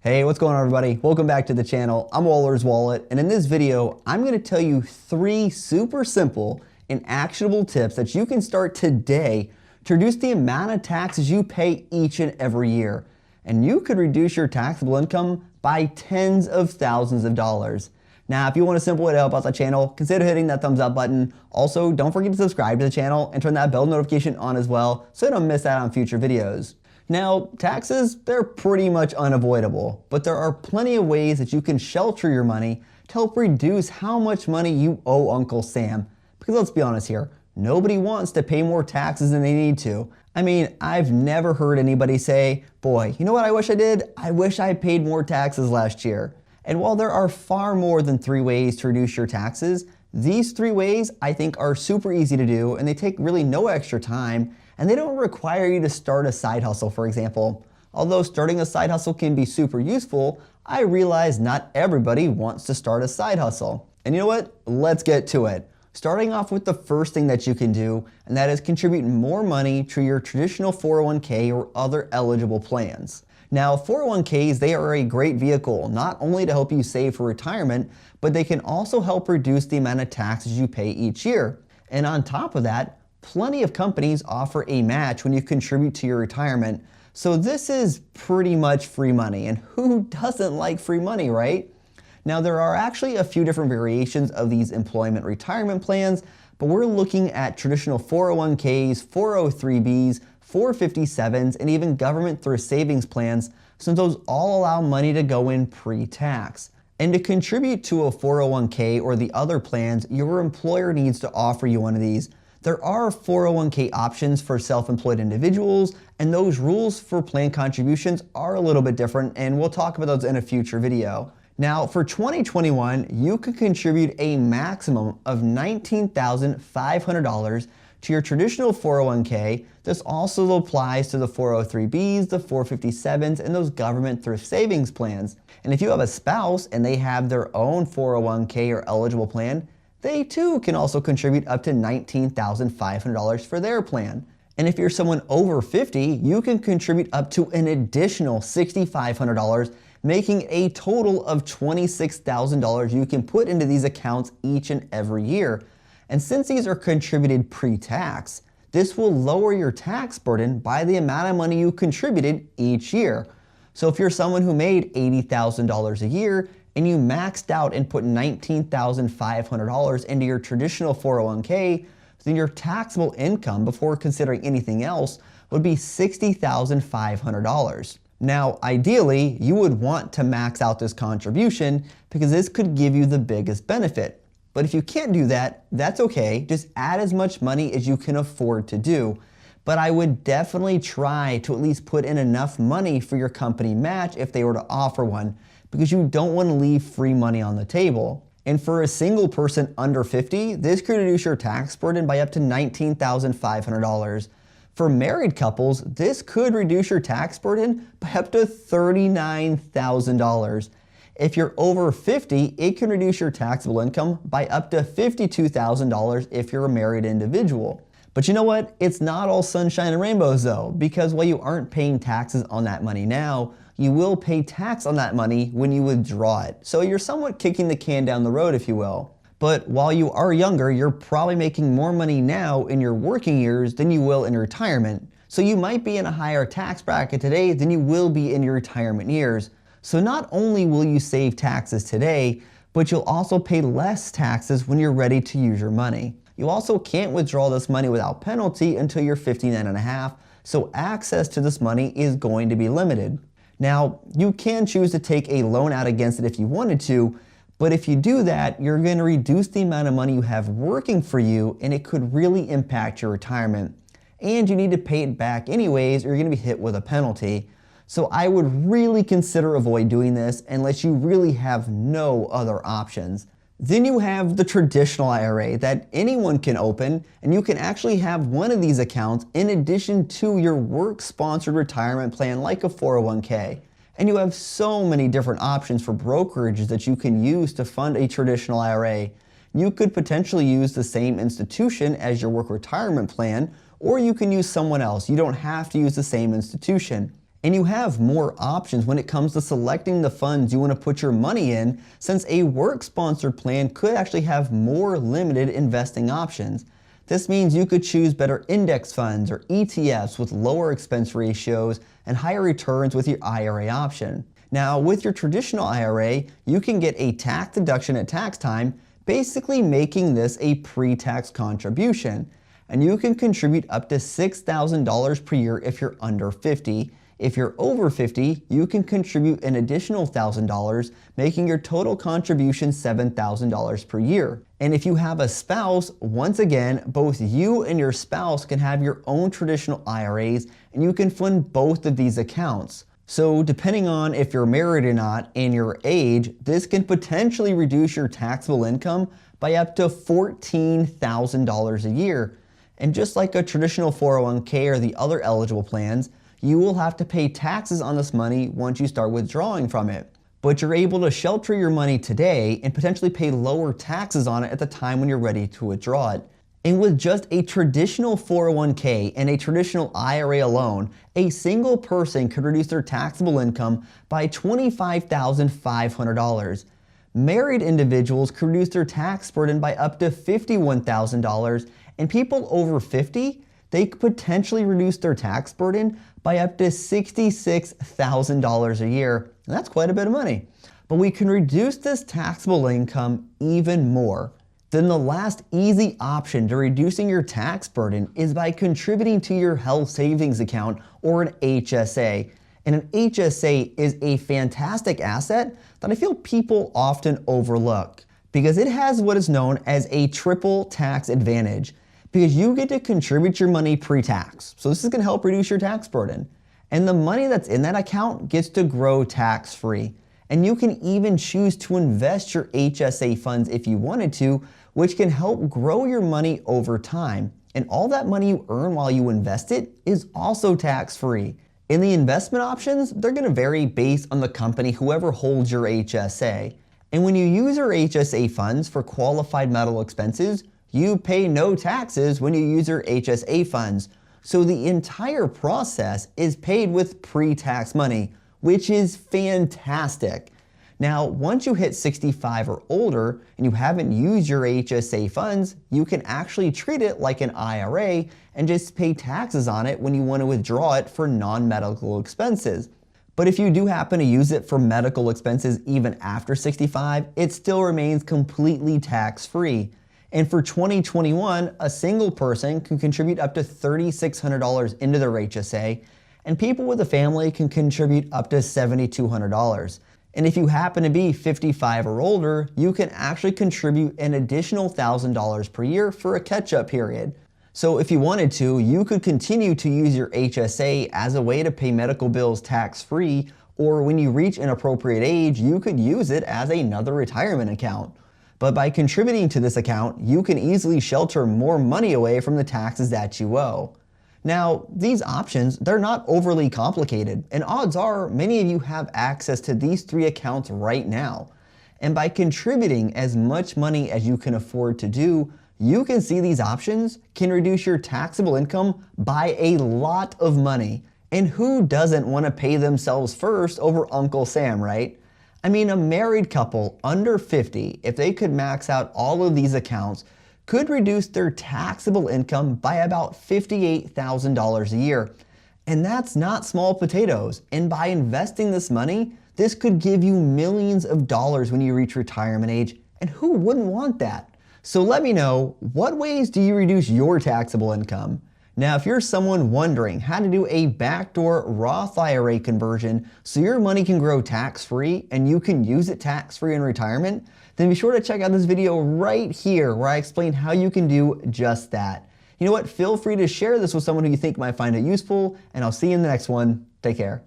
Hey, what's going on everybody? Welcome back to the channel. I'm Waller's Wallet, and in this video, I'm gonna tell you 3 super simple and actionable tips that you can start today to reduce the amount of taxes you pay each and every year. And you could reduce your taxable income by tens of thousands of dollars. Now, if you want a simple way to help out the channel, consider hitting that thumbs up button. Also, don't forget to subscribe to the channel and turn that bell notification on as well so you don't miss out on future videos. Now, taxes, they're pretty much unavoidable, but there are plenty of ways that you can shelter your money to help reduce how much money you owe Uncle Sam. Because let's be honest here, nobody wants to pay more taxes than they need to. I mean, I've never heard anybody say, boy, you know what I wish I did? I wish I paid more taxes last year. And while there are far more than 3 ways to reduce your taxes, these 3 ways I think are super easy to do, and they take really no extra time, and they don't require you to start a side hustle, for example. Although starting a side hustle can be super useful, I realize not everybody wants to start a side hustle. And you know what? Let's get to it. Starting off with the first thing that you can do, and that is contribute more money to your traditional 401k or other eligible plans. Now, 401ks, they are a great vehicle, not only to help you save for retirement, but they can also help reduce the amount of taxes you pay each year. And on top of that, plenty of companies offer a match when you contribute to your retirement. So this is pretty much free money, and who doesn't like free money, right? Now, there are actually a few different variations of these employment retirement plans, but we're looking at traditional 401ks, 403bs, 457s, and even government thrift savings plans, since those all allow money to go in pre-tax. And to contribute to a 401k or the other plans, your employer needs to offer you one of these. There are 401k options for self-employed individuals, and those rules for plan contributions are a little bit different, and we'll talk about those in a future video. Now, for 2021, you could contribute a maximum of $19,500 to your traditional 401k. This also applies to the 403bs, the 457s, and those government thrift savings plans. And if you have a spouse and they have their own 401k or eligible plan, they too can also contribute up to $19,500 for their plan. And if you're someone over 50, you can contribute up to an additional $6,500, making a total of $26,000 you can put into these accounts each and every year. And since these are contributed pre-tax, this will lower your tax burden by the amount of money you contributed each year. So if you're someone who made $80,000 a year and you maxed out and put $19,500 into your traditional 401k, then your taxable income before considering anything else would be $60,500. Now, ideally, you would want to max out this contribution because this could give you the biggest benefit. But if you can't do that, that's okay. Just add as much money as you can afford to do. But I would definitely try to at least put in enough money for your company match if they were to offer one, because you don't want to leave free money on the table. And for a single person under 50, this could reduce your tax burden by up to $19,500. For married couples, this could reduce your tax burden by up to $39,000. If you're over 50, it can reduce your taxable income by up to $52,000 if you're a married individual. But you know what? It's not all sunshine and rainbows though, because while you aren't paying taxes on that money now, you will pay tax on that money when you withdraw it. So you're somewhat kicking the can down the road, if you will. But while you are younger, you're probably making more money now in your working years than you will in retirement. So you might be in a higher tax bracket today than you will be in your retirement years. So not only will you save taxes today, but you'll also pay less taxes when you're ready to use your money. You also can't withdraw this money without penalty until you're 59 and a half, so access to this money is going to be limited. Now, you can choose to take a loan out against it if you wanted to, but if you do that, you're going to reduce the amount of money you have working for you, and it could really impact your retirement. And you need to pay it back anyways, or you're going to be hit with a penalty. So I would really consider avoid doing this unless you really have no other options. Then you have the traditional IRA that anyone can open, and you can actually have one of these accounts in addition to your work-sponsored retirement plan like a 401k. And you have so many different options for brokerages that you can use to fund a traditional IRA. You could potentially use the same institution as your work retirement plan, or you can use someone else. You don't have to use the same institution. And you have more options when it comes to selecting the funds you want to put your money in, since a work-sponsored plan could actually have more limited investing options. This means you could choose better index funds or ETFs with lower expense ratios and higher returns with your IRA option. Now, with your traditional IRA, you can get a tax deduction at tax time, basically making this a pre-tax contribution. And you can contribute up to $6,000 per year if you're under 50. If you're over 50, you can contribute an additional $1,000, making your total contribution $7,000 per year. And if you have a spouse, once again, both you and your spouse can have your own traditional IRAs, and you can fund both of these accounts. So depending on if you're married or not and your age, this can potentially reduce your taxable income by up to $14,000 a year. And just like a traditional 401k or the other eligible plans, you will have to pay taxes on this money once you start withdrawing from it. But you're able to shelter your money today and potentially pay lower taxes on it at the time when you're ready to withdraw it. And with just a traditional 401k and a traditional IRA alone, a single person could reduce their taxable income by $25,500. Married individuals could reduce their tax burden by up to $51,000, and people over 50, they could potentially reduce their tax burden by up to $66,000 a year. And that's quite a bit of money. But we can reduce this taxable income even more. Then the last easy option to reducing your tax burden is by contributing to your health savings account or an HSA. And an HSA is a fantastic asset that I feel people often overlook because it has what is known as a triple tax advantage. Because you get to contribute your money pre-tax. So this is going to help reduce your tax burden. And the money that's in that account gets to grow tax-free. And you can even choose to invest your HSA funds if you wanted to, which can help grow your money over time. And all that money you earn while you invest it is also tax-free. And the investment options, they're going to vary based on the company, whoever holds your HSA. And when you use your HSA funds for qualified medical expenses, you pay no taxes when you use your HSA funds. So the entire process is paid with pre-tax money, which is fantastic. Now, once you hit 65 or older and you haven't used your HSA funds, you can actually treat it like an IRA and just pay taxes on it when you want to withdraw it for non-medical expenses. But if you do happen to use it for medical expenses even after 65, it still remains completely tax-free. And for 2021, a single person can contribute up to $3,600 into their HSA, and people with a family can contribute up to $7,200. And if you happen to be 55 or older, you can actually contribute an additional $1,000 per year for a catch-up period. So if you wanted to, you could continue to use your HSA as a way to pay medical bills tax-free, or when you reach an appropriate age, you could use it as another retirement account. But by contributing to this account, you can easily shelter more money away from the taxes that you owe. Now, these options, they're not overly complicated, and odds are many of you have access to these three accounts right now. And by contributing as much money as you can afford to do, you can see these options can reduce your taxable income by a lot of money. And who doesn't want to pay themselves first over Uncle Sam, right? I mean, a married couple under 50, if they could max out all of these accounts, could reduce their taxable income by about $58,000 a year. And that's not small potatoes. And by investing this money, this could give you millions of dollars when you reach retirement age. And who wouldn't want that? So let me know, what ways do you reduce your taxable income? Now, if you're someone wondering how to do a backdoor Roth IRA conversion so your money can grow tax-free and you can use it tax-free in retirement, then be sure to check out this video right here where I explain how you can do just that. You know what? Feel free to share this with someone who you think might find it useful, and I'll see you in the next one. Take care.